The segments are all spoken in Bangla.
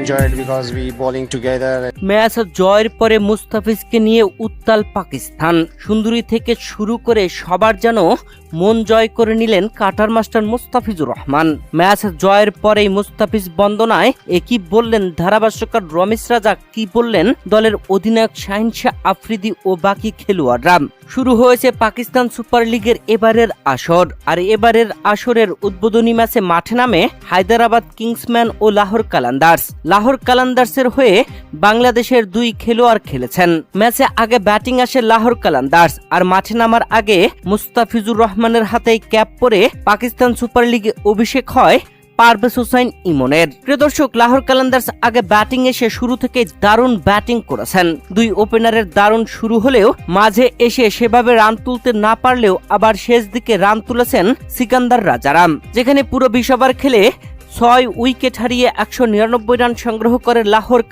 enjoyed because we bowling together. Match জয়ের পরে মুস্তাফিজকে নিয়ে উত্তাল পাকিস্তান। সুন্দরী থেকে শুরু করে সবার যেন মন জয় করে নিলেন cutter master Mustafizur Rahman. Match জয়ের পরেই মুস্তাফিজ বন্দনায় একই বললেন ধারাভাষ্যকার রমেশ রাজা, কি বললেন দলের অধিনায়ক শাহিন শাহ আফ্রিদি ও বাকি খেলোয়াড়রা। শুরু হয়েছে পাকিস্তান সুপার লিগের এবারের আসর, আর এবারের আসরের উদ্বোধনী ম্যাচে মাঠে নামে হায়দ্রাবাদ কিংসম্যান ও লাহোর কালান্দার্স। লাহোর কালান্দার্সের হয়ে বাংলাদেশের দুই খেলোয়াড় খেলেছেন। ম্যাচে আগে ব্যাটিং আসে লাহোর কালান্দার্স, আর মাঠে নামার আগে মুস্তাফিজুর রহমানের হাতেই ক্যাপ পরে পাকিস্তান সুপার লিগে অভিষেক হয় পারভেজ হোসেন ইমনের। প্রিয় দর্শক, লাহোর কালান্দার্স আগে ব্যাটিং এসে শুরু থেকে দারুণ ব্যাটিং করেছেন। দুই ওপেনারের দারুণ শুরু হলেও মাঝে এসে সেভাবে রান তুলতে না পারলেও আবার শেষ দিকে রান তুলেছেন সিকান্দার রাজারাম, যেখানে পুরো 20 ওভার খেলে 6 উইকেট হারিয়ে 199 রান সংগ্রহ করে লাহোর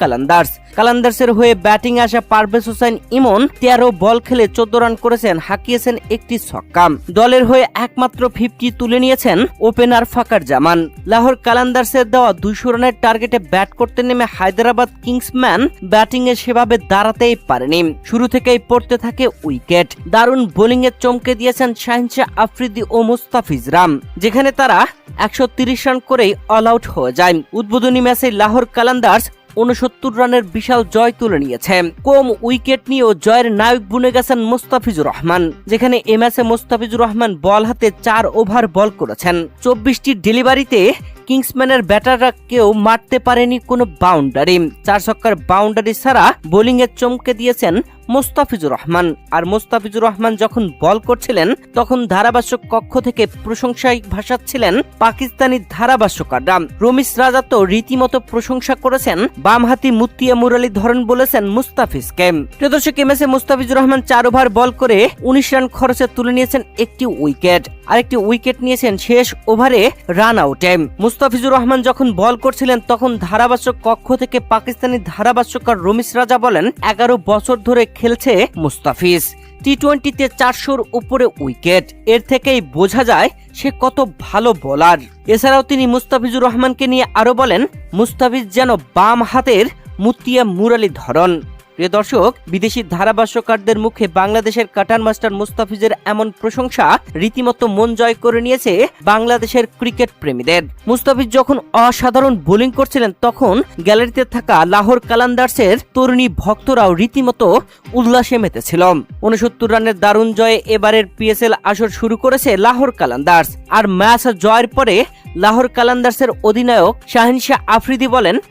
কালান্দার্সের হয়ে ব্যাটিং আসা পারভেজ হোসেন ইমন 13 বল খেলে 14 রান করেছেন, হাঁকিয়েছেন একটি ছক্কা। দলের হয়ে একমাত্র 50 তুলে নিয়েছেন ওপেনার ফাকার জামান। লাহোর কালান্দার্সের দেওয়া 200 রানের টার্গেটে ব্যাট করতে নেমে হায়দ্রাবাদ কিংসম্যান ব্যাটিং এ সেভাবে দাঁড়াতেই পারেনি। শুরু থেকেই পড়তে থাকে উইকেট। দারুণ বোলিং এ চমকে দিয়েছেন শাহিন শাহ আফ্রিদি ও মুস্তাফিজরা, যেখানে তারা 130 রান করেই অল আউট হয়ে যায়। উদ্বোধনী ম্যাচে লাহোর কালান্দার্স 69 রানের বিশাল জয় তুলে নিয়েছে। কম উইকেট নিয়েও জয়ের নায়ক বুনে গেছেন মুস্তাফিজুর রহমান, যেখানে এ ম্যাচে মুস্তাফিজুর রহমান বল হাতে 4 ওভার বল করেছেন। 24টি ডেলিভারিতে কিংসম্যানের ব্যাটাররা কেউ মারতে পারেনি কোনো বাউন্ডারি। 4 ছক্কার বাউন্ডারি ছাড়া বোলিং এ চমকে দিয়েছেন মুস্তাফিজুর রহমান। আর মুস্তাফিজুর রহমান যখন বল করছিলেন তখন ধারাভাষ্যক কক্ষ থেকে প্রশংসায় ভাসাচ্ছিলেন পাকিস্তানি ধারাভাষ্যকাররা। রমেশ রাজা তো রীতিমতো প্রশংসা করেছেন। বামহাতি মুতিয়া মুরালীধরন বলেছেন মুস্তাফিজকে। প্রিয় দর্শক, এই ম্যাচে মুস্তাফিজুর রহমান 4 ওভার বল করে 19 রান খরচে তুলে নিয়েছেন একটি উইকেট, আরেকটি উইকেট নিয়েছেন শেষ ওভারে রান আউটে। মুস্তাফিজুর রহমান যখন বল করছিলেন তখন ধারাভাষ্যক কক্ষ থেকে পাকিস্তানি ধারাভাষ্যকার রমেশ রাজা বলেন, 11 বছর ধরে খেলছে মুস্তাফিজ, টি-20তে 400-র উপরে উইকেট। এর থেকেই বোঝা যায় সে কত ভালো বোলার। এছাড়াও তিনি মুস্তাফিজুর রহমানকে নিয়ে আরো বলেন, মুস্তাফিজ যেন বাম হাতের মুতিয়া মুরালীধরন। প্রিয় দর্শক, বিদেশি ধারাভাষ্যকারদের মুখে বাংলাদেশের কাটার মাস্টার মুস্তাফিজের এমন প্রশংসা রীতিমতো মন জয় করে নিয়েছে বাংলাদেশের ক্রিকেট প্রেমীদের। মুস্তাফিজ যখন অসাধারণ বোলিং করছিলেন তখন গ্যালারিতে থাকা লাহোর কালান্দার্সের তরুণী ভক্তরাও রীতিমতো উল্লাসে মেতেছিল। 69 রানের দারুণ জয়ে এবারের পিএসএল আসর শুরু করেছে লাহোর কালান্দার্স। আর ম্যাচ জয়ের পরে লাহোর কালান্দার্সের অধিনায়ক শাহিন শাহ আফ্রিদি বলেন,